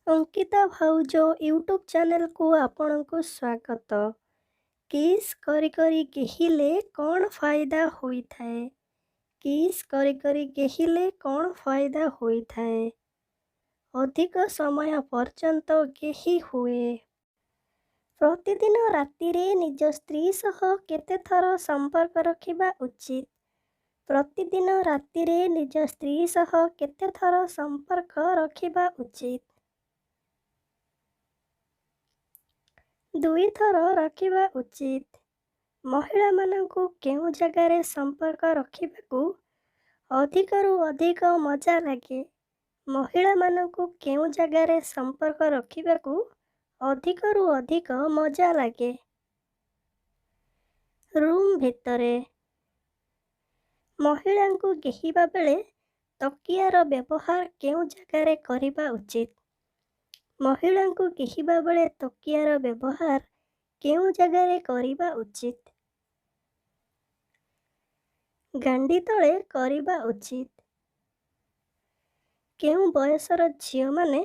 ଅଙ୍କିତା ଭାଉଜ ୟୁଟ୍ୟୁବ୍ ଚ୍ୟାନେଲକୁ ଆପଣଙ୍କୁ ସ୍ୱାଗତ। କିସ୍ କରି କରି କେହିଲେ କ'ଣ ଫାଇଦା ହୋଇଥାଏ? କିସ୍ କରି କରି କେହିଲେ କ'ଣ ଫାଇଦା ହୋଇଥାଏ? ଅଧିକ ସମୟ ପର୍ଯ୍ୟନ୍ତ କେହି ହୁଏ। ପ୍ରତିଦିନ ରାତିରେ ନିଜ ସ୍ତ୍ରୀ ସହ କେତେ ଥର ସମ୍ପର୍କ ରଖିବା ଉଚିତ? ପ୍ରତିଦିନ ରାତିରେ ନିଜ ସ୍ତ୍ରୀ ସହ କେତେ ଥର ସମ୍ପର୍କ ରଖିବା ଉଚିତ? 2 ଥର ରଖିବା ଉଚିତ। ମହିଳାମାନଙ୍କୁ କେଉଁ ଜାଗାରେ ସମ୍ପର୍କ ରଖିବାକୁ ଅଧିକରୁ ଅଧିକ ମଜା ଲାଗେ? ମହିଳାମାନଙ୍କୁ କେଉଁ ଜାଗାରେ ସମ୍ପର୍କ ରଖିବାକୁ ଅଧିକରୁ ଅଧିକ ମଜା ଲାଗେ? ରୁମ୍ ଭିତରେ। ମହିଳାଙ୍କୁ ଗେହିବା ବେଳେ ତକିଆର ବ୍ୟବହାର କେଉଁ ଜାଗାରେ କରିବା ଉଚିତ? ମହିଳାଙ୍କୁ ଗେହିବା ବେଳେ ତକିଆର ବ୍ୟବହାର କେଉଁ ଜାଗାରେ କରିବା ଉଚିତ? ଗାଣ୍ଡି ତଳେ କରିବା ଉଚିତ। କେଉଁ ବୟସର ଝିଅମାନେ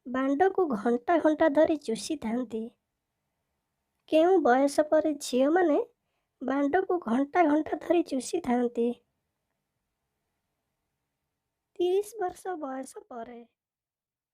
ବାଣ୍ଡକୁ ଘଣ୍ଟା ଘଣ୍ଟା ଧରି ଚୁଷିଥାନ୍ତି? କେଉଁ ବୟସ ପରେ ଝିଅମାନେ ବାଣ୍ଡକୁ ଘଣ୍ଟା ଘଣ୍ଟା ଧରି ଚୁଷିଥାନ୍ତି? 30 ବର୍ଷ ବୟସ ପରେ।